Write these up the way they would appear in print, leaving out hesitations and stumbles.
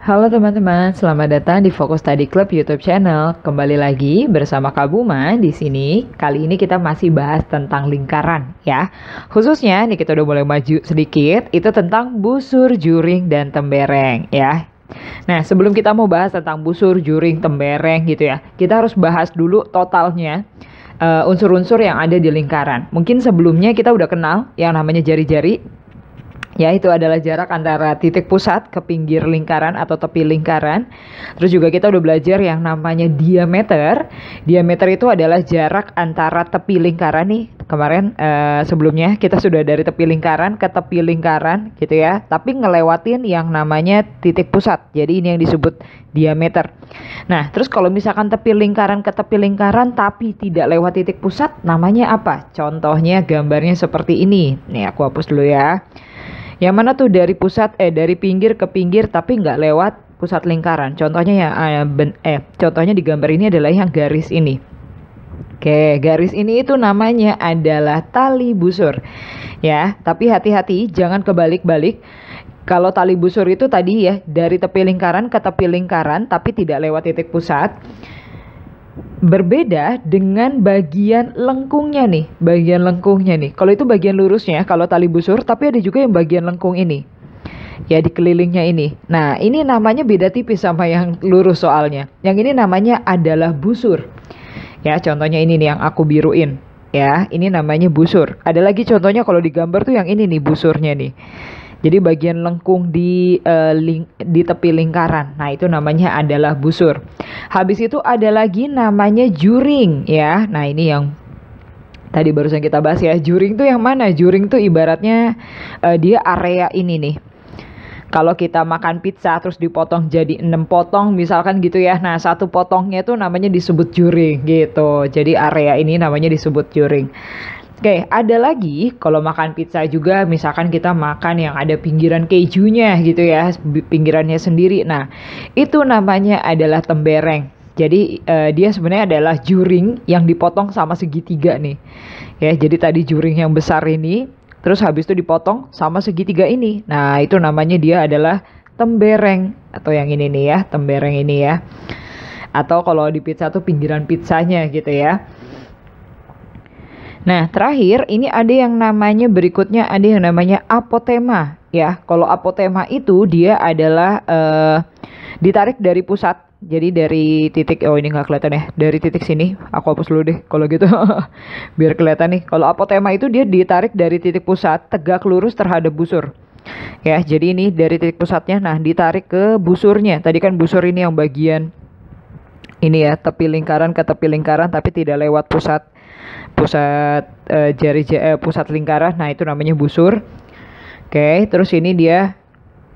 Halo teman-teman, selamat datang di Fokus Study Club YouTube channel. Kembali lagi bersama Kak Buma di sini. Kali ini kita masih bahas tentang lingkaran ya. Khususnya nih kita udah mulai maju sedikit, itu tentang busur, juring dan tembereng ya. Nah, sebelum kita mau bahas tentang busur, juring, tembereng gitu ya, kita harus bahas dulu totalnya unsur-unsur yang ada di lingkaran. Mungkin sebelumnya kita udah kenal yang namanya jari-jari. Ya, itu adalah jarak antara titik pusat ke pinggir lingkaran atau tepi lingkaran. Terus juga kita udah belajar yang namanya diameter. Diameter itu adalah jarak antara tepi lingkaran nih. Kemarin sebelumnya kita sudah dari tepi lingkaran ke tepi lingkaran gitu ya. Tapi ngelewatin yang namanya titik pusat. Jadi ini yang disebut diameter. Nah, terus kalau misalkan tepi lingkaran ke tepi lingkaran tapi tidak lewat titik pusat, namanya apa? Contohnya gambarnya seperti ini. Nih aku hapus dulu ya. Yang mana tuh dari pinggir ke pinggir tapi nggak lewat pusat lingkaran. Contohnya contohnya di gambar ini adalah yang garis ini. Oke, garis ini itu namanya adalah tali busur. Ya, tapi hati-hati jangan kebalik-balik. Kalau tali busur itu tadi ya dari tepi lingkaran ke tepi lingkaran tapi tidak lewat titik pusat. Berbeda dengan bagian lengkungnya nih, kalau itu bagian lurusnya kalau tali busur, tapi ada juga yang bagian lengkung ini ya, di kelilingnya ini. Nah, ini namanya beda tipis sama yang lurus soalnya. Yang ini namanya adalah busur ya. Contohnya ini nih yang aku biruin ya, ini namanya busur. Ada lagi contohnya kalau di gambar tuh yang ini nih busurnya nih. Jadi bagian lengkung di tepi lingkaran. Nah, itu namanya adalah busur. Habis itu ada lagi namanya juring ya. Nah, ini yang tadi barusan kita bahas ya. Juring tuh yang mana? Juring tuh ibaratnya dia area ini nih. Kalau kita makan pizza terus dipotong jadi 6 potong misalkan gitu ya. Nah, satu potongnya tuh namanya disebut juring gitu. Jadi area ini namanya disebut juring. Oke, ada lagi kalau makan pizza juga misalkan kita makan yang ada pinggiran kejunya gitu ya, pinggirannya sendiri. Nah, itu namanya adalah tembereng. Jadi dia sebenarnya adalah juring yang dipotong sama segitiga nih. Ya, jadi tadi juring yang besar ini, terus habis itu dipotong sama segitiga ini. Nah, itu namanya dia adalah tembereng atau yang ini nih ya, tembereng ini ya. Atau kalau di pizza tuh pinggiran pizzanya gitu ya. Nah, terakhir ini ada yang namanya berikutnya ada yang namanya apotema ya. Kalau apotema itu dia adalah ditarik dari pusat. Jadi dari titik, oh ini nggak kelihatan ya, dari titik sini. Aku hapus dulu deh kalau gitu biar kelihatan nih. Kalau apotema itu dia ditarik dari titik pusat tegak lurus terhadap busur. Ya, jadi ini dari titik pusatnya, nah ditarik ke busurnya. Tadi kan busur ini yang bagian ini ya, tepi lingkaran ke tepi lingkaran tapi tidak lewat pusat pusat lingkaran. Nah, itu namanya busur. Oke, terus ini dia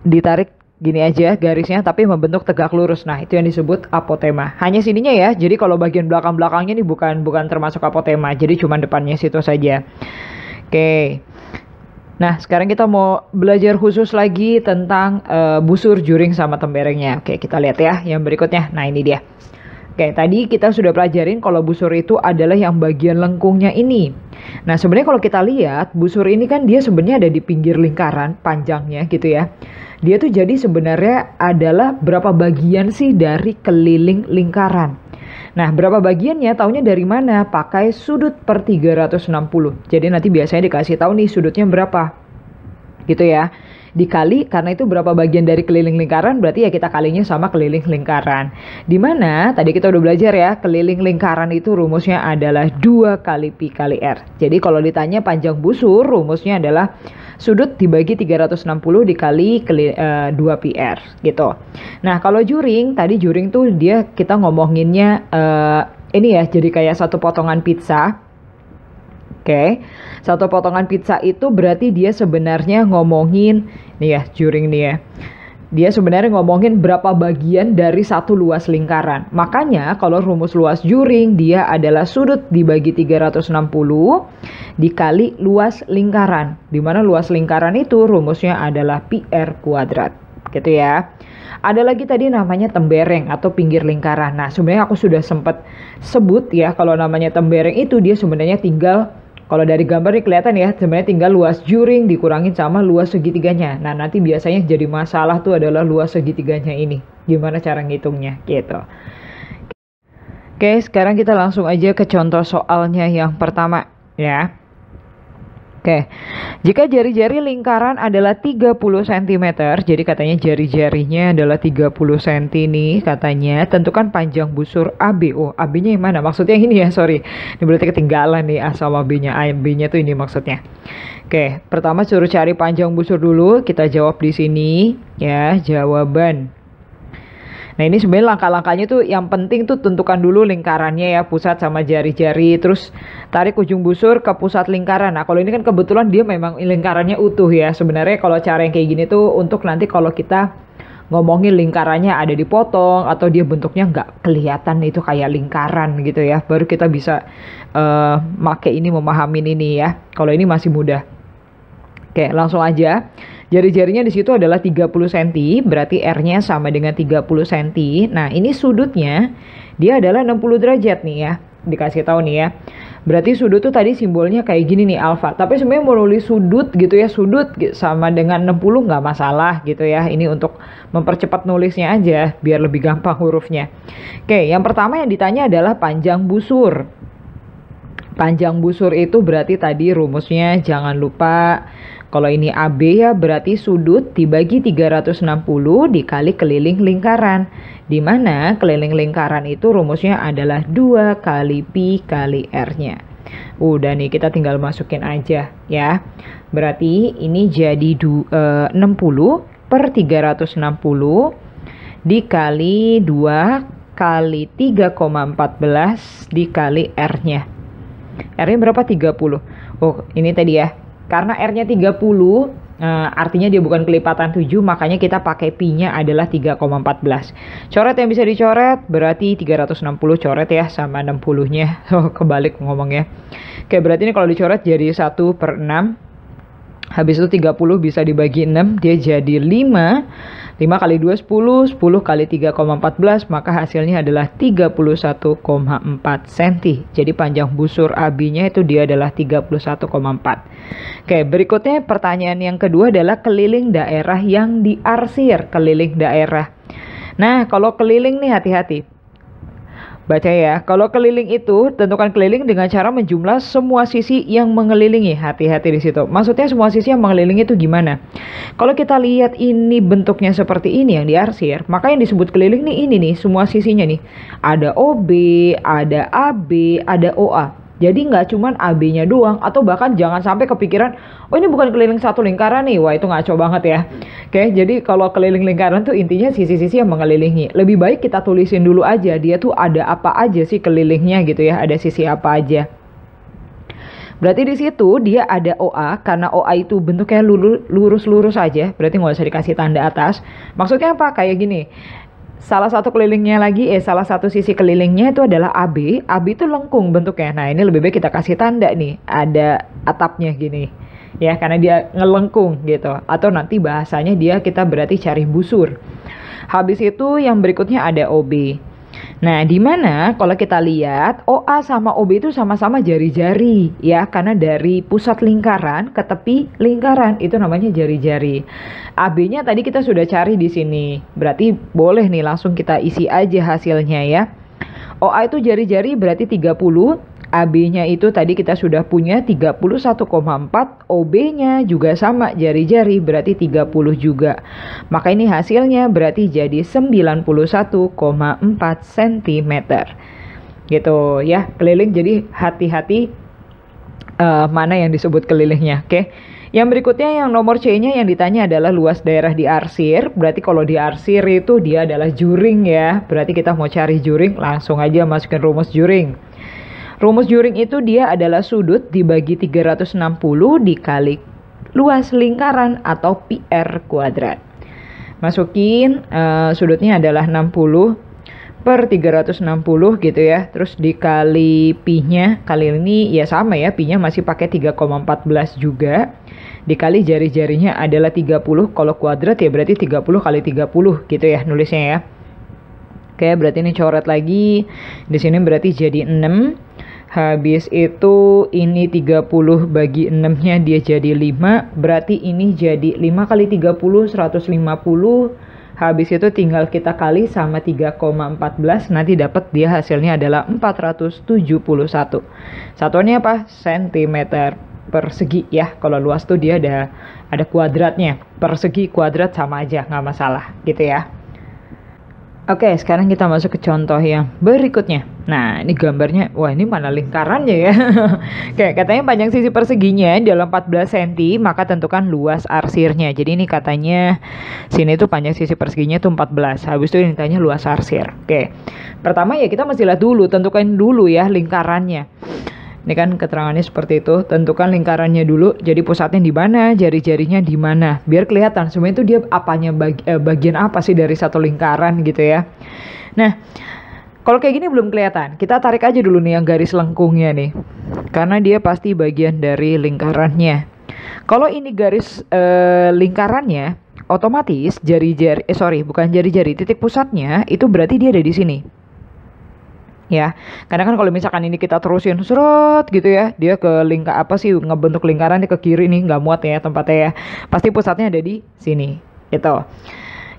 ditarik gini aja garisnya tapi membentuk tegak lurus. Nah, itu yang disebut apotema. Hanya sininya ya. Jadi kalau bagian belakang-belakangnya ini bukan termasuk apotema. Jadi cuma depannya situ saja. Oke. Nah, sekarang kita mau belajar khusus lagi tentang busur, juring sama temberengnya. Oke, kita lihat ya yang berikutnya. Nah, ini dia. Oke, tadi kita sudah pelajarin kalau busur itu adalah yang bagian lengkungnya ini. Nah, sebenarnya kalau kita lihat, busur ini kan dia sebenarnya ada di pinggir lingkaran, panjangnya gitu ya. Dia tuh jadi sebenarnya adalah berapa bagian sih dari keliling lingkaran. Nah, berapa bagiannya? Taunya dari mana? Pakai sudut per 360. Jadi nanti biasanya dikasih tahu nih sudutnya berapa. Gitu ya. Dikali karena itu berapa bagian dari keliling lingkaran, berarti ya kita kalinya sama keliling lingkaran. Dimana tadi kita udah belajar ya, keliling lingkaran itu rumusnya adalah 2 kali pi kali r. Jadi kalau ditanya panjang busur, rumusnya adalah sudut dibagi 360 dikali 2 pi r gitu. Nah, kalau juring, tadi juring tuh dia kita ngomonginnya ini ya, jadi kayak satu potongan pizza. Oke, satu potongan pizza itu berarti dia sebenarnya ngomongin nih ya, juring nih ya. Dia sebenarnya ngomongin berapa bagian dari satu luas lingkaran. Makanya kalau rumus luas juring dia adalah sudut dibagi 360 dikali luas lingkaran. Dimana luas lingkaran itu rumusnya adalah pi r kuadrat. Gitu ya. Ada lagi tadi namanya tembereng atau pinggir lingkaran. Nah, sebenarnya aku sudah sempat sebut ya kalau namanya tembereng itu dia sebenarnya tinggal Kalau dari gambar nih kelihatan ya, sebenarnya tinggal luas juring dikurangin sama luas segitiganya. Nah, nanti biasanya jadi masalah tuh adalah luas segitiganya ini. Gimana cara ngitungnya gitu. Oke, sekarang kita langsung aja ke contoh soalnya yang pertama ya. Oke, jika jari-jari lingkaran adalah 30 cm, jadi katanya jari-jarinya adalah 30 cm nih katanya, tentukan panjang busur AB. Oh, AB-nya yang mana? Maksudnya ini ya, sorry. Ini berarti ketinggalan nih A sama B-nya. AB-nya tuh ini maksudnya. Oke, pertama suruh cari panjang busur dulu, kita jawab di sini ya, jawaban. Nah, ini sebenarnya langkah-langkahnya tuh yang penting tuh tentukan dulu lingkarannya ya, pusat sama jari-jari, terus tarik ujung busur ke pusat lingkaran. Nah, kalau ini kan kebetulan dia memang lingkarannya utuh ya. Sebenarnya kalau cara yang kayak gini tuh untuk nanti kalau kita ngomongin lingkarannya ada dipotong atau dia bentuknya nggak kelihatan itu kayak lingkaran gitu ya, baru kita bisa make ini, memahamin ini ya. Kalau ini masih mudah. Oke, langsung aja. Jari-jarinya di situ adalah 30 cm, berarti R-nya sama dengan 30 cm. Nah, ini sudutnya dia adalah 60 derajat nih ya. Dikasih tahu nih ya. Berarti sudut tuh tadi simbolnya kayak gini nih, alfa. Tapi sebenarnya mau nulis sudut gitu ya, sudut sama dengan 60 nggak masalah gitu ya. Ini untuk mempercepat nulisnya aja biar lebih gampang hurufnya. Oke, yang pertama yang ditanya adalah panjang busur. Panjang busur itu berarti tadi rumusnya jangan lupa. Kalau ini AB ya berarti sudut dibagi 360 dikali keliling lingkaran. Di mana keliling lingkaran itu rumusnya adalah 2 kali pi kali R-nya. Udah nih kita tinggal masukin aja ya. Berarti ini jadi 60 per 360 dikali 2 kali 3,14 dikali R-nya. R-nya berapa? 30. Oh ini tadi ya. Karena R-nya 30, artinya dia bukan kelipatan 7, makanya kita pakai pi-nya adalah 3,14. Coret yang bisa dicoret, berarti 360 coret ya, sama 60-nya. Oh, kebalik ngomongnya. Oke, berarti ini kalau dicoret jadi 1/6. Habis itu 30 bisa dibagi 6, dia jadi 5. 5 kali 2, 10. 10 kali 3,14, maka hasilnya adalah 31,4 cm. Jadi panjang busur AB-nya itu dia adalah 31,4. Oke, berikutnya pertanyaan yang kedua adalah keliling daerah yang diarsir. Keliling daerah. Nah, kalau keliling nih hati-hati. Baca ya, kalau keliling itu tentukan keliling dengan cara menjumlah semua sisi yang mengelilingi. Hati-hati di situ. Maksudnya semua sisi yang mengelilingi itu gimana? Kalau kita lihat ini bentuknya seperti ini yang diarsir, maka yang disebut keliling nih ini nih semua sisinya nih. Ada OB, ada AB, ada OA. Jadi nggak cuman AB-nya doang, atau bahkan jangan sampai kepikiran, oh ini bukan keliling satu lingkaran nih, wah itu ngaco banget ya. Oke, jadi kalau keliling lingkaran tuh intinya sisi-sisi yang mengelilingi. Lebih baik kita tulisin dulu aja, dia tuh ada apa aja sih kelilingnya gitu ya, ada sisi apa aja. Berarti di situ dia ada OA, karena OA itu bentuknya lurus-lurus aja, berarti nggak usah dikasih tanda atas. Maksudnya apa? Kayak gini. Salah satu kelilingnya lagi, salah satu sisi kelilingnya itu adalah AB. AB itu lengkung bentuknya. Nah ini lebih baik kita kasih tanda nih, ada atapnya gini. Ya karena dia ngelengkung gitu. Atau nanti bahasanya dia kita berarti cari busur. Habis itu yang berikutnya ada OB. Nah, di mana kalau kita lihat OA sama OB itu sama-sama jari-jari ya, karena dari pusat lingkaran ke tepi lingkaran itu namanya jari-jari. AB-nya tadi kita sudah cari di sini. Berarti boleh nih langsung kita isi aja hasilnya ya. OA itu jari-jari berarti 30. AB-nya itu tadi kita sudah punya 31,4, OB-nya juga sama jari-jari berarti 30 juga. Maka ini hasilnya berarti jadi 91,4 cm. Gitu ya, keliling jadi hati-hati mana yang disebut kelilingnya, oke? Yang berikutnya yang nomor C-nya yang ditanya adalah luas daerah diarsir. Berarti kalau diarsir itu dia adalah juring ya. Berarti kita mau cari juring, langsung aja masukin rumus juring. Rumus juring itu dia adalah sudut dibagi 360 dikali luas lingkaran atau pi R kuadrat. Masukin sudutnya adalah 60 per 360 gitu ya. Terus dikali pi-nya, kali ini ya sama ya, pi-nya masih pakai 3,14 juga. Dikali jari-jarinya adalah 30, kalau kuadrat ya berarti 30 kali 30 gitu ya nulisnya ya. Oke, berarti ini coret lagi. Di sini berarti jadi 6. Habis itu ini 30 bagi 6-nya dia jadi 5. Berarti ini jadi 5 kali 30, 150. Habis itu tinggal kita kali sama 3,14. Nanti dapat dia hasilnya adalah 471. Satuannya apa? Sentimeter persegi ya. Kalau luas tuh dia ada kuadratnya. Persegi kuadrat sama aja, nggak masalah gitu ya. Oke, sekarang kita masuk ke contoh yang berikutnya. Nah, ini gambarnya, wah ini mana lingkarannya ya. Oke, katanya panjang sisi perseginya dalam 14 cm, maka tentukan luas arsirnya. Jadi ini katanya sini tuh panjang sisi perseginya tuh 14. Habis itu ini tanya luas arsir. Oke, pertama ya kita mesti lihat dulu, tentukan dulu ya lingkarannya. Ini kan keterangannya seperti itu. Tentukan lingkarannya dulu. Jadi pusatnya di mana, jari-jarinya di mana. Biar kelihatan sebenarnya itu dia apanya bagian apa sih dari satu lingkaran gitu ya. Nah, kalau kayak gini belum kelihatan. Kita tarik aja dulu nih yang garis lengkungnya nih. Karena dia pasti bagian dari lingkarannya. Kalau ini garis lingkarannya, otomatis jari-jari bukan jari-jari, titik pusatnya itu berarti dia ada di sini. Ya, karena kan kalau misalkan ini kita terusin seret gitu ya, dia ke ngebentuk lingkaran dia ke kiri nih, nggak muat ya tempatnya ya. Pasti pusatnya ada di sini, gitu.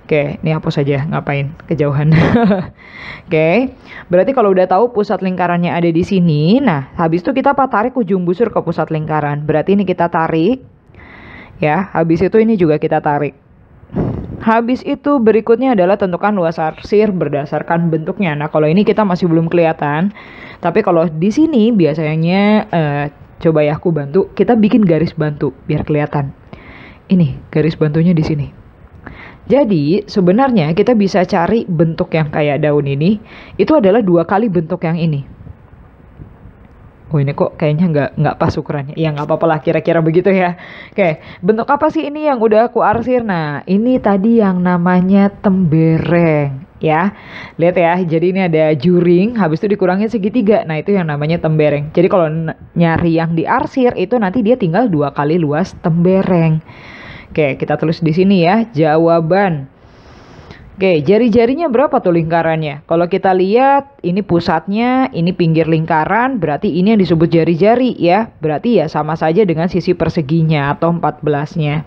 Oke, ini hapus saja, ngapain kejauhan. Oke, berarti kalau udah tahu pusat lingkarannya ada di sini, nah habis itu kita tarik ujung busur ke pusat lingkaran. Berarti ini kita tarik, ya. Habis itu ini juga kita tarik. Habis itu berikutnya adalah tentukan luas arsir berdasarkan bentuknya. Nah, kalau ini kita masih belum kelihatan. Tapi kalau di sini biasanya coba ya aku bantu. Kita bikin garis bantu biar kelihatan. Ini garis bantunya di sini. Jadi sebenarnya kita bisa cari bentuk yang kayak daun ini. Itu adalah 2 kali bentuk yang ini. Oh ini kok kayaknya nggak pas ukurannya. Ya nggak apa-apa lah kira-kira begitu ya. Oke, bentuk apa sih ini yang udah aku arsir? Nah ini tadi yang namanya tembereng ya. Lihat ya, jadi ini ada juring, habis itu dikurangin segitiga. Nah itu yang namanya tembereng. Jadi kalau nyari yang diarsir itu nanti dia tinggal 2 kali luas tembereng. Oke, kita tulis di sini ya jawaban. Oke, jari-jarinya berapa tuh lingkarannya? Kalau kita lihat, ini pusatnya, ini pinggir lingkaran, berarti ini yang disebut jari-jari ya. Berarti ya sama saja dengan sisi perseginya atau 14-nya.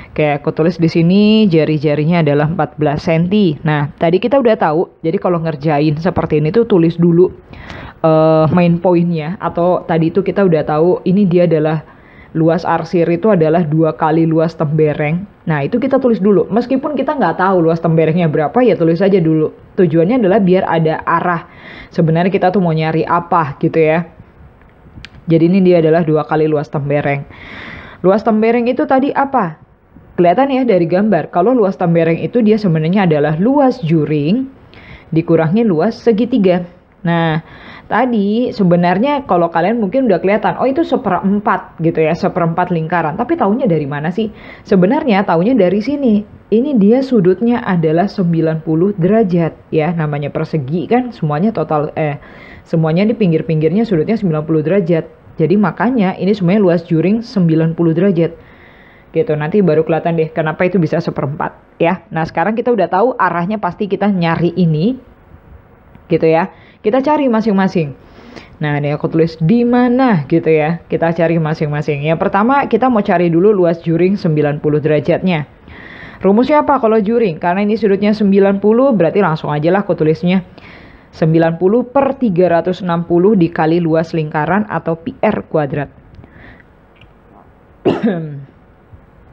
Oke, aku tulis di sini jari-jarinya adalah 14 cm. Nah, tadi kita udah tahu, jadi kalau ngerjain seperti ini tuh tulis dulu main pointnya. Atau tadi itu kita udah tahu, ini dia adalah luas arsir itu adalah 2 kali luas tembereng. Nah itu kita tulis dulu. Meskipun kita nggak tahu luas temberengnya berapa ya tulis aja dulu. Tujuannya adalah biar ada arah. Sebenarnya kita tuh mau nyari apa gitu ya. Jadi ini dia adalah 2 kali luas tembereng. Luas tembereng itu tadi apa? Kelihatan ya dari gambar. Kalau luas tembereng itu dia sebenarnya adalah luas juring dikurangi luas segitiga. Nah tadi sebenarnya kalau kalian mungkin udah kelihatan, oh itu 1/4 gitu ya, 1/4 lingkaran. Tapi taunya dari mana sih? Sebenarnya taunya dari sini. Ini dia sudutnya adalah 90 derajat ya, namanya persegi kan semuanya semuanya di pinggir-pinggirnya sudutnya 90 derajat. Jadi makanya ini semuanya luas juring 90 derajat. Gitu, nanti baru kelihatan deh kenapa itu bisa 1/4 ya. Nah sekarang kita udah tahu arahnya pasti kita nyari ini gitu ya. Kita cari masing-masing. Nah, ini aku tulis di mana gitu ya. Kita cari masing-masing. Yang pertama kita mau cari dulu luas juring 90 derajatnya. Rumusnya apa kalau juring? Karena ini sudutnya 90 berarti langsung aja lah aku tulisnya 90/360 dikali luas lingkaran atau pi r kuadrat.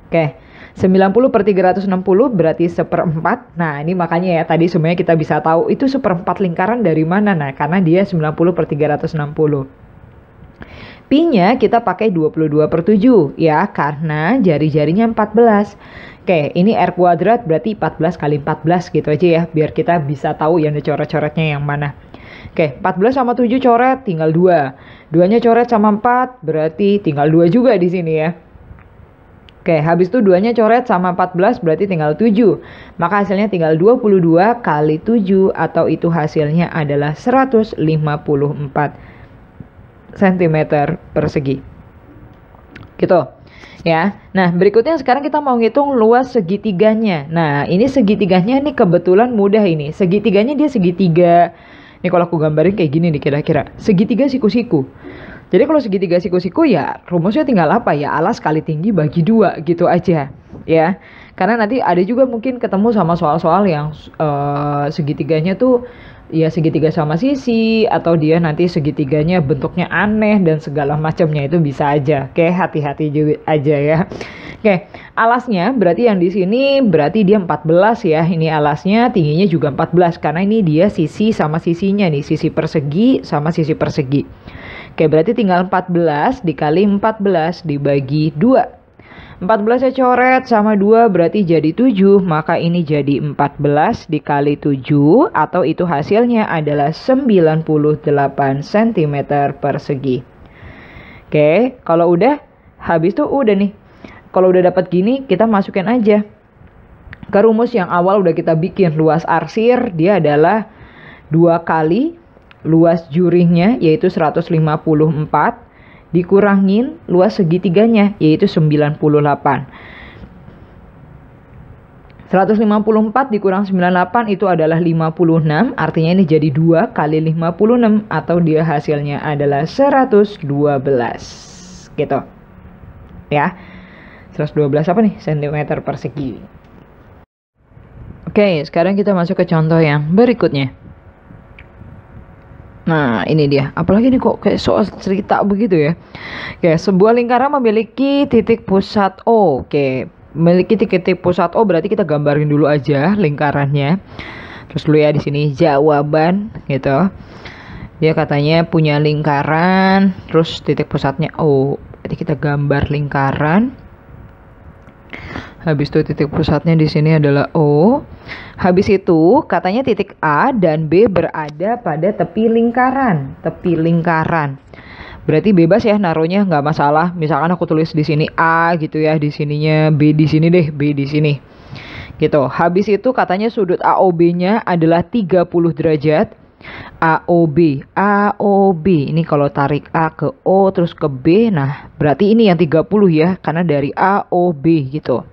Oke. 90/360 berarti 1/4. Nah ini makanya ya tadi semuanya kita bisa tahu itu 1/4 lingkaran dari mana. Nah karena dia 90/360. Pi-nya kita pakai 22/7 ya karena jari-jarinya 14. Oke ini R kuadrat berarti 14 kali 14 gitu aja ya. Biar kita bisa tahu yang coret-coretnya yang mana. Oke 14 sama 7 coret tinggal 2. 2-nya coret sama 4 berarti tinggal 2 juga di sini ya. Oke, habis itu 2-nya coret sama 14 berarti tinggal 7. Maka hasilnya tinggal 22 kali 7 atau itu hasilnya adalah 154 cm persegi. Gitu. Ya. Nah, berikutnya sekarang kita mau ngitung luas segitiganya. Nah, ini segitiganya ini kebetulan mudah ini. Segitiganya dia segitiga Ini kalau aku gambarin kayak gini nih kira-kira. Segitiga siku-siku. Jadi kalau segitiga siku-siku ya rumusnya tinggal apa ya? Alas kali tinggi bagi 2 gitu aja ya. Karena nanti ada juga mungkin ketemu sama soal-soal yang segitiganya tuh ya segitiga sama sisi, atau dia nanti segitiganya bentuknya aneh dan segala macamnya, itu bisa aja. Oke, hati-hati juga aja ya. Oke, alasnya berarti yang di sini berarti dia 14 ya. Ini alasnya tingginya juga 14 karena ini dia sisi sama sisinya nih, sisi persegi sama sisi persegi. Oke, berarti tinggal 14 dikali 14 dibagi 2. 14 saya coret sama 2 berarti jadi 7. Maka ini jadi 14 dikali 7, atau itu hasilnya adalah 98 cm persegi. Oke, kalau udah habis tuh udah nih. Kalau udah dapat gini, kita masukin aja ke rumus yang awal udah kita bikin. Luas arsir dia adalah 2 kali luas jurihnya yaitu 154 dikurangin luas segitiganya yaitu 98. 154 dikurang 98 itu adalah 56, artinya ini jadi 2 kali 56 atau dia hasilnya adalah 112 gitu ya. 112 apa nih? Cm persegi. Oke, sekarang kita masuk ke contoh yang berikutnya. Nah, ini dia. Apalagi nih kok kayak soal cerita begitu ya. Oke, sebuah lingkaran memiliki titik pusat O. Oke, memiliki titik pusat O berarti kita gambarin dulu aja lingkarannya. Terus dulu ya di sini jawaban gitu. Dia katanya punya lingkaran, terus titik pusatnya O. Jadi kita gambar lingkaran. Habis itu titik pusatnya di sini adalah O. Habis itu katanya titik A dan B berada pada tepi lingkaran. Tepi lingkaran. Berarti bebas ya naruhnya, nggak masalah. Misalkan aku tulis di sini A gitu ya, di sininya B di sini deh, B di sini. Gitu. Habis itu katanya sudut AOB-nya adalah 30 derajat. AOB, AOB. Ini kalau tarik A ke O terus ke B, nah berarti ini yang 30 ya, karena dari AOB gitu.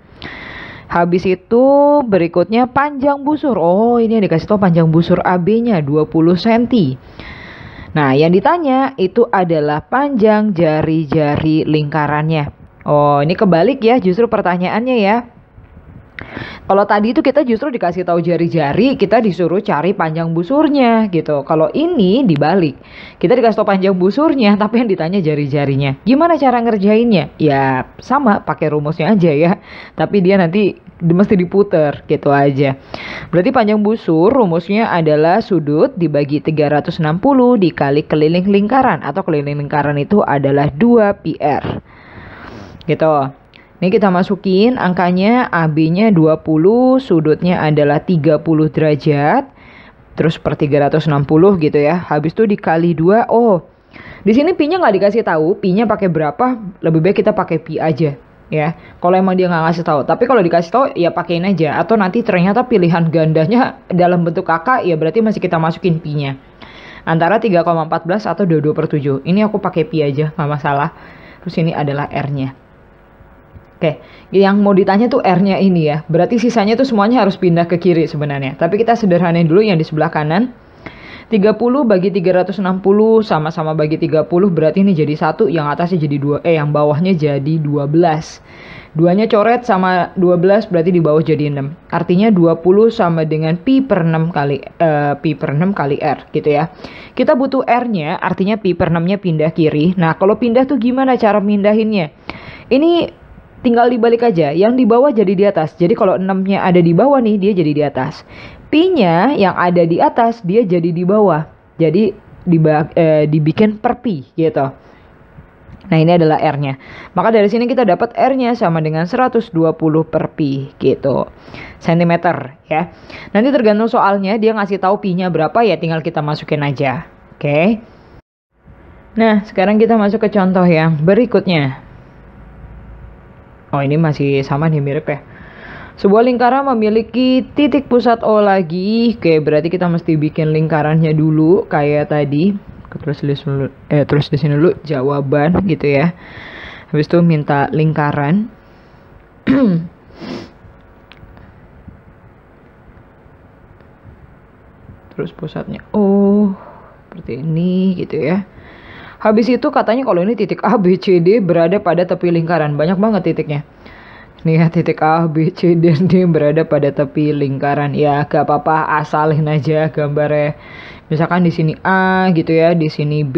Habis itu berikutnya panjang busur. Oh, ini yang dikasih tahu panjang busur AB-nya 20 cm. Nah, yang ditanya itu adalah panjang jari-jari lingkarannya. Oh, ini kebalik ya justru pertanyaannya ya. Kalau tadi itu kita justru dikasih tahu jari-jari, kita disuruh cari panjang busurnya gitu. Kalau ini dibalik, kita dikasih tahu panjang busurnya, tapi yang ditanya jari-jarinya. Gimana cara ngerjainnya? Ya sama, pakai rumusnya aja ya. Tapi dia nanti mesti diputer gitu aja. Berarti panjang busur rumusnya adalah sudut dibagi 360 dikali keliling lingkaran, atau keliling lingkaran itu adalah 2 PR. Gitu. Ini kita masukin angkanya, AB-nya 20, sudutnya adalah 30 derajat. Terus per 360 gitu ya. Habis itu dikali 2. Oh, di sini pi-nya nggak dikasih tahu, pi-nya pakai berapa? Lebih baik kita pakai pi aja ya. Kalau emang dia nggak ngasih tahu. Tapi kalau dikasih tahu ya pakein aja. Atau nanti ternyata pilihan gandanya dalam bentuk kakak, ya berarti masih kita masukin pi-nya. Antara 3,14 atau 22/7. Ini aku pakai pi aja, nggak masalah. Terus ini adalah R-nya. Oke, yang mau ditanya tuh R-nya ini ya. Berarti sisanya tuh semuanya harus pindah ke kiri sebenarnya. Tapi kita sederhanain dulu yang di sebelah kanan. 30 bagi 360 sama-sama bagi 30 berarti ini jadi 1, yang atasnya jadi 2, yang bawahnya jadi 12. 2-nya coret sama 12 berarti di bawah jadi 6. Artinya 20 sama dengan pi per 6 kali R gitu ya. Kita butuh R-nya, artinya pi per 6-nya pindah kiri. Nah, kalau pindah tuh gimana cara pindahinnya? Ini tinggal dibalik aja, yang di bawah jadi di atas. Jadi kalau 6-nya ada di bawah nih, dia jadi di atas. Pi-nya yang ada di atas, dia jadi di bawah. Jadi dibikin per pi gitu. Nah, ini adalah R-nya. Maka dari sini kita dapat R-nya sama dengan 120 per pi gitu. Centimeter ya. Nanti tergantung soalnya, dia ngasih tahu pi-nya berapa ya, tinggal kita masukin aja. Oke. Nah, sekarang kita masuk ke contoh yang berikutnya. Oh, ini masih sama nih, mirip ya. Sebuah lingkaran memiliki titik pusat O lagi. Oke, berarti kita mesti bikin lingkarannya dulu kayak tadi. Terus di sini dulu jawaban gitu ya. Habis itu minta lingkaran. terus pusatnya O seperti ini gitu ya. Habis itu katanya kalau ini titik A, B, C, D berada pada tepi lingkaran. Banyak banget titiknya. Nih ya, titik A, B, C, dan D berada pada tepi lingkaran. Ya gak apa-apa, asalin aja gambarnya. Misalkan di sini A gitu ya, di sini B,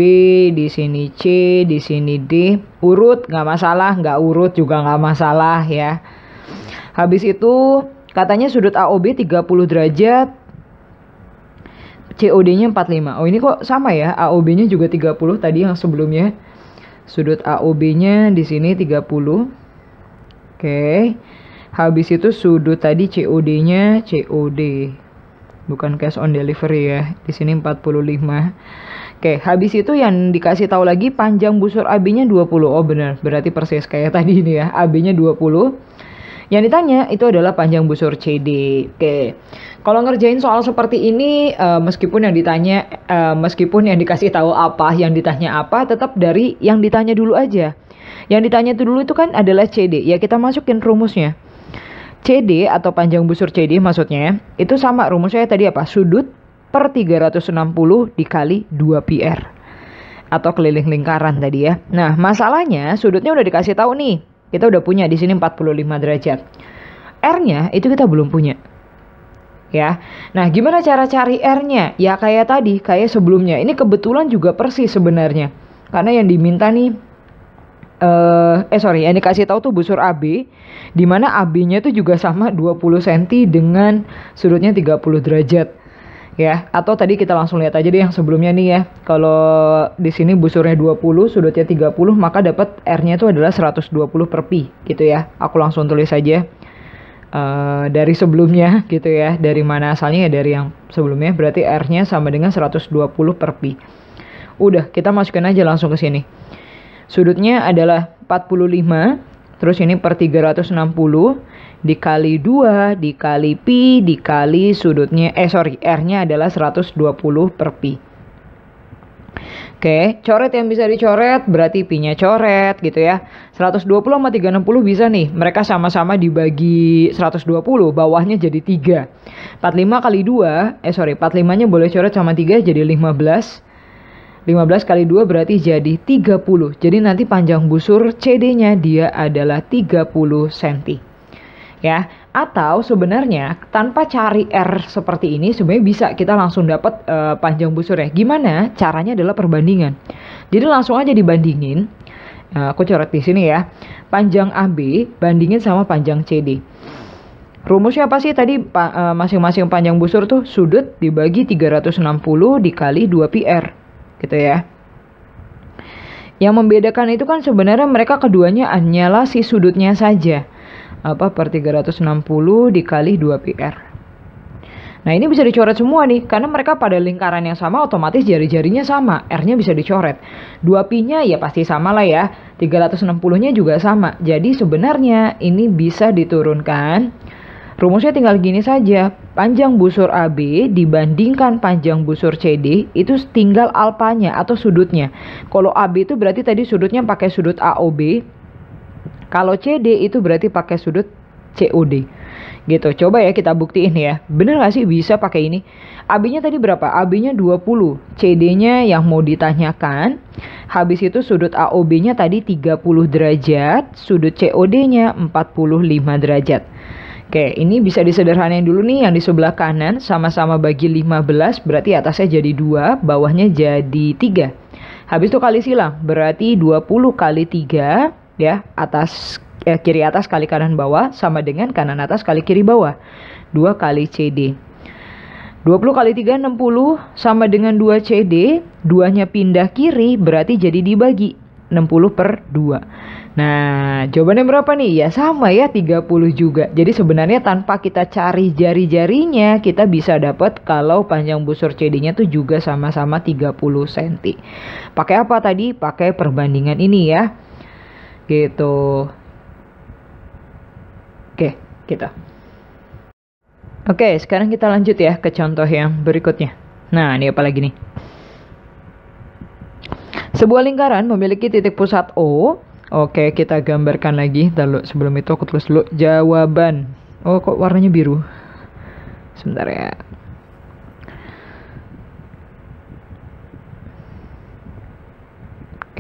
di sini C, di sini D. Urut nggak masalah, nggak urut juga nggak masalah ya. Habis itu katanya sudut AOB 30 derajat, COD-nya 45. Oh ini kok sama ya, AOB-nya juga 30 tadi yang sebelumnya. Sudut AOB-nya di sini 30. Oke. Habis itu sudut tadi COD-nya COD. Bukan cash on delivery ya. Di sini 45. Oke, habis itu yang dikasih tahu lagi panjang busur AB-nya 20. Oh benar, berarti persis kayak tadi ini ya. AB-nya 20. Yang ditanya itu adalah panjang busur CD. Oke. Kalau ngerjain soal seperti ini, meskipun yang dikasih tahu apa, yang ditanya apa, tetap dari yang ditanya dulu aja. Yang ditanya dulu itu kan adalah CD. Ya kita masukin rumusnya. CD atau panjang busur CD maksudnya itu sama rumusnya tadi apa? Sudut per 360 dikali 2 PR atau keliling lingkaran tadi ya. Nah masalahnya sudutnya udah dikasih tahu nih. Kita udah punya di sini 45 derajat. R-nya itu kita belum punya. Ya. Nah, gimana cara cari R-nya? Ya kayak tadi, kayak sebelumnya. Ini kebetulan juga persis sebenarnya. Karena yang diminta nih yang dikasih tahu tuh busur AB, di mana AB-nya itu juga sama 20 cm dengan sudutnya 30 derajat. Ya, atau tadi kita langsung lihat aja deh yang sebelumnya nih ya. Kalau di sini busurnya 20, sudutnya 30, maka dapat R-nya itu adalah 120 per pi gitu ya. Aku langsung tulis aja dari sebelumnya gitu ya. Dari mana asalnya ya dari yang sebelumnya, berarti R-nya sama dengan 120 per pi. Udah, kita masukin aja langsung ke sini. Sudutnya adalah 45, terus ini per 360 dikali 2 dikali pi dikali sudutnya R-nya adalah 120 per pi. Oke, coret yang bisa dicoret berarti pi-nya coret gitu ya. 120 sama 360 bisa nih. Mereka sama-sama dibagi 120, bawahnya jadi 3. 45 kali 2, 45-nya boleh coret sama 3 jadi 15. 15 kali 2 berarti jadi 30. Jadi nanti panjang busur CD-nya dia adalah 30 cm. Ya, atau sebenarnya tanpa cari R seperti ini sebenarnya bisa kita langsung dapat panjang busurnya. Gimana? Caranya adalah perbandingan. Jadi langsung aja dibandingin. Aku coret di sini ya. Panjang AB bandingin sama panjang CD. Rumusnya apa sih tadi? Masing-masing panjang busur tuh sudut dibagi 360 dikali 2 PR. Gitu ya. Yang membedakan itu kan sebenarnya mereka keduanya hanyalah si sudutnya saja. Per 360 dikali 2 PR. Nah ini bisa dicoret semua nih. Karena mereka pada lingkaran yang sama otomatis jari-jarinya sama. R-nya bisa dicoret. 2 pi-nya ya pasti sama lah ya. 360-nya juga sama. Jadi sebenarnya ini bisa diturunkan. Rumusnya tinggal gini saja. Panjang busur AB dibandingkan panjang busur CD itu tinggal alpanya atau sudutnya. Kalau AB itu berarti tadi sudutnya pakai sudut AOB. Kalau CD itu berarti pakai sudut COD. Gitu. Coba ya kita buktiin ya. Bener gak sih bisa pakai ini? AB-nya tadi berapa? AB-nya 20. CD-nya yang mau ditanyakan. Habis itu sudut AOB-nya tadi 30 derajat. Sudut COD-nya 45 derajat. Oke, ini bisa disederhanain dulu nih yang di sebelah kanan. Sama-sama bagi 15. Berarti atasnya jadi 2. Bawahnya jadi 3. Habis itu kali silang. Berarti 20 kali 3. Ya, kiri atas kali kanan bawah sama dengan kanan atas kali kiri bawah. 2 kali CD. 20 kali 3 60 sama dengan 2 CD. 2-nya pindah kiri berarti jadi dibagi 60 per 2. Nah, jawabannya berapa nih? Ya sama ya 30 juga. Jadi sebenarnya tanpa kita cari jari-jarinya kita bisa dapat kalau panjang busur CD-nya tuh juga sama-sama 30 cm. Pakai apa tadi? Pakai perbandingan ini ya. Gitu. Oke, gitu. Oke, sekarang kita lanjut ya ke contoh yang berikutnya. Nah, ini apa lagi nih? Sebuah lingkaran memiliki titik pusat O. Oke, kita gambarkan lagi. Lalu sebelum itu aku tulis dulu jawaban. Oh, kok warnanya biru? Sebentar ya.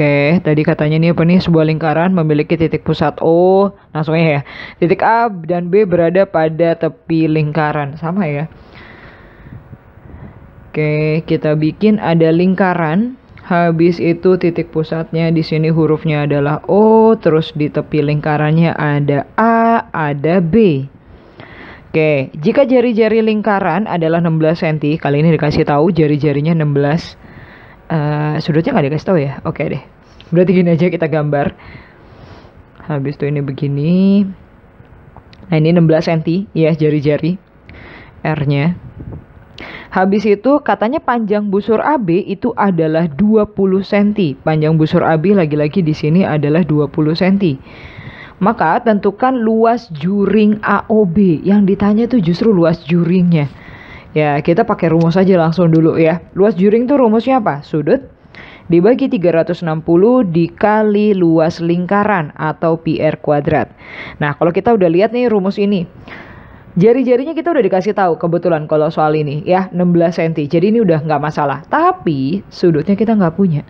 Oke, tadi katanya nih apa nih, sebuah lingkaran memiliki titik pusat O, langsungnya ya. Titik A dan B berada pada tepi lingkaran, sama ya. Oke, kita bikin ada lingkaran. Habis itu titik pusatnya di sini hurufnya adalah O, terus di tepi lingkarannya ada A, ada B. Oke, jika jari-jari lingkaran adalah 16 cm, kali ini dikasih tahu jari-jarinya 16. Sudutnya nggak dikasih tahu ya. Oke deh. Berarti gini aja kita gambar. Habis itu ini begini. Nah, ini 16 cm ya jari-jari R-nya. Habis itu katanya panjang busur AB itu adalah 20 cm. Panjang busur AB lagi-lagi di sini adalah 20 cm. Maka tentukan luas juring AOB. Yang ditanya tuh justru luas juringnya. Ya, kita pakai rumus aja langsung dulu ya. Luas juring tuh rumusnya apa? Sudut dibagi 360 dikali luas lingkaran atau pi r kuadrat. Nah, kalau kita udah lihat nih rumus ini. Jari-jarinya kita udah dikasih tahu kebetulan kalau soal ini ya 16 cm. Jadi ini udah nggak masalah. Tapi sudutnya kita nggak punya.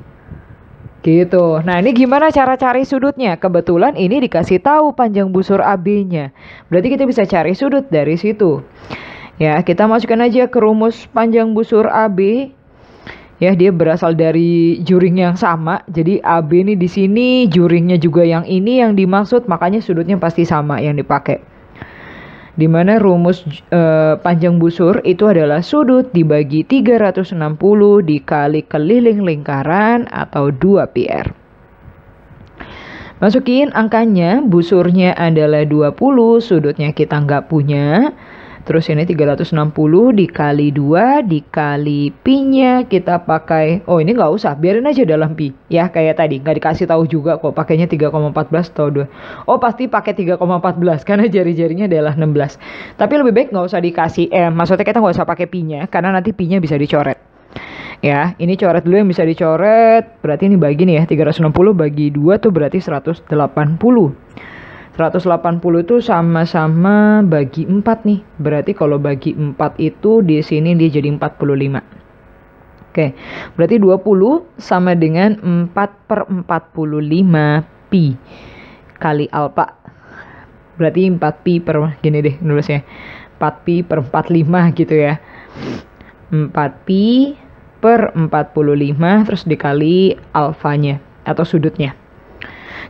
Gitu. Nah, ini gimana cara cari sudutnya? Kebetulan ini dikasih tahu panjang busur AB-nya. Berarti kita bisa cari sudut dari situ. Ya, kita masukkan aja ke rumus panjang busur AB. Ya, dia berasal dari juring yang sama. Jadi AB ini di sini, juringnya juga yang ini yang dimaksud, makanya sudutnya pasti sama yang dipakai. Dimana rumus panjang busur itu adalah sudut dibagi 360 dikali keliling lingkaran atau 2 pi r. Masukin angkanya, busurnya adalah 20, sudutnya kita nggak punya. Terus ini 360 dikali 2 dikali pi-nya kita pakai, oh ini nggak usah, biarin aja dalam pi. Ya kayak tadi, nggak dikasih tahu juga kok pakainya 3,14 atau 2. Oh pasti pakai 3,14 karena jari-jarinya adalah 16. Tapi lebih baik nggak usah dikasih, maksudnya kita nggak usah pakai pi-nya karena nanti pi-nya bisa dicoret. Ya, ini coret dulu yang bisa dicoret, berarti ini bagi nih ya, 360 bagi 2 tuh berarti 180. 180 itu sama-sama bagi 4 nih. Berarti kalau bagi 4 itu di sini dia jadi 45. Oke, berarti 20 sama dengan 4/45 pi kali alfa. Berarti 4 pi per, gini deh nulisnya, 4 pi per 45 gitu ya. 4 pi per 45 terus dikali alfanya atau sudutnya.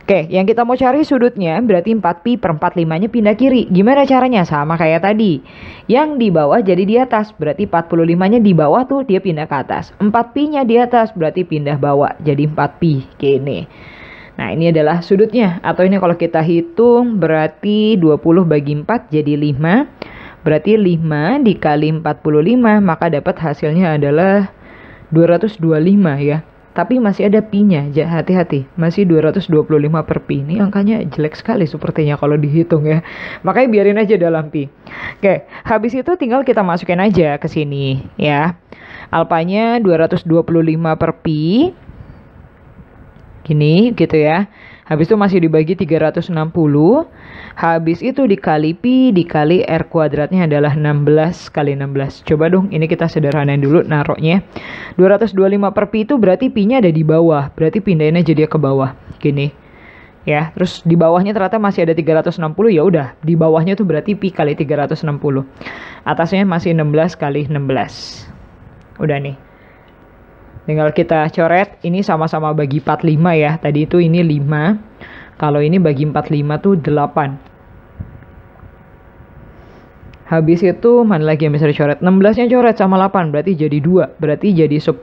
Oke, yang kita mau cari sudutnya berarti 4 pi per 45-nya pindah kiri. Gimana caranya? Sama kayak tadi. Yang di bawah jadi di atas. Berarti 45-nya di bawah tuh dia pindah ke atas. 4 pi-nya di atas berarti pindah bawah. Jadi 4 pi. Gini. Nah, ini adalah sudutnya. Atau ini kalau kita hitung berarti 20 bagi 4 jadi 5. Berarti 5 dikali 45 maka dapat hasilnya adalah 225 ya. Tapi masih ada pi-nya, hati-hati. Masih 225 per pi. Ini angkanya jelek sekali sepertinya kalau dihitung ya. Makanya biarin aja dalam pi. Oke, habis itu tinggal kita masukin aja ke sini ya. Alfanya 225 per pi. Gini gitu ya. Habis itu masih dibagi 360. Habis itu dikali pi dikali r kuadratnya adalah 16 kali 16. Coba dong ini kita sederhanain dulu naroknya. 225 per pi itu berarti pi-nya ada di bawah. Berarti pindahin aja dia ke bawah. Gini. Ya, terus di bawahnya ternyata masih ada 360, ya udah. Di bawahnya tuh berarti pi kali 360. Atasnya masih 16 kali 16. Udah nih. Tinggal kita coret, ini sama-sama bagi 45 ya. Tadi itu ini 5. Kalau ini bagi 45 tuh 8. Habis itu mana lagi yang bisa dicoret? 16-nya coret sama 8, berarti jadi 2. Berarti jadi 10.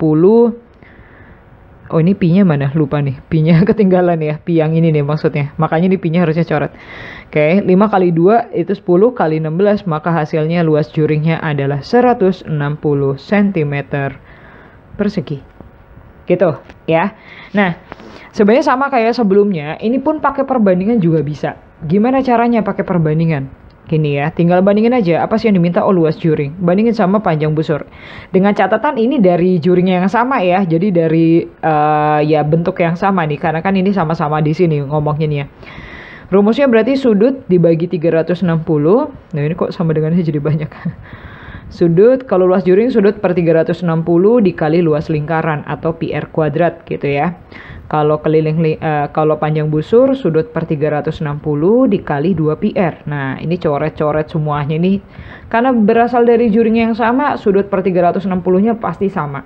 Oh ini pi-nya mana? Lupa nih. Pi-nya ketinggalan ya. Pi yang ini nih maksudnya. Makanya di pi-nya harusnya coret. Oke, 5 kali 2 itu 10 kali 16. Maka hasilnya luas juringnya adalah 160 cm persegi. Gitu ya. Nah, sebenarnya sama kayak sebelumnya. Ini pun pakai perbandingan juga bisa. Gimana caranya pakai perbandingan? Gini ya, tinggal bandingin aja apa sih yang diminta, oh luas juring. Bandingin sama panjang busur. Dengan catatan ini dari juringnya yang sama ya. Jadi dari ya bentuk yang sama nih. Karena kan ini sama-sama di sini ngomonginnya. Rumusnya berarti sudut dibagi 360. Nah ini kok sama dengannya jadi banyak. Sudut, kalau luas juring sudut per 360 dikali luas lingkaran atau PR kuadrat gitu ya. Kalau kalau panjang busur sudut per 360 dikali 2 PR. Nah, ini coret-coret semuanya nih. Karena berasal dari juring yang sama, sudut per 360-nya pasti sama.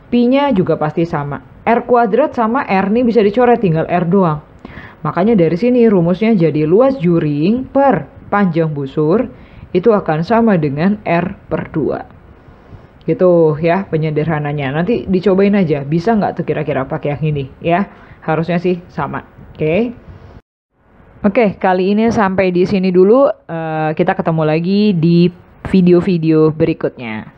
Pi-nya juga pasti sama. R kuadrat sama R nih bisa dicoret, tinggal R doang. Makanya dari sini rumusnya jadi luas juring per panjang busur itu akan sama dengan R per 2. Gitu ya penyederhananya. Nanti dicobain aja, bisa nggak tuh kira-kira pakai yang ini ya. Harusnya sih sama. Oke. Oke, kali ini sampai di sini dulu. Kita ketemu lagi di video-video berikutnya.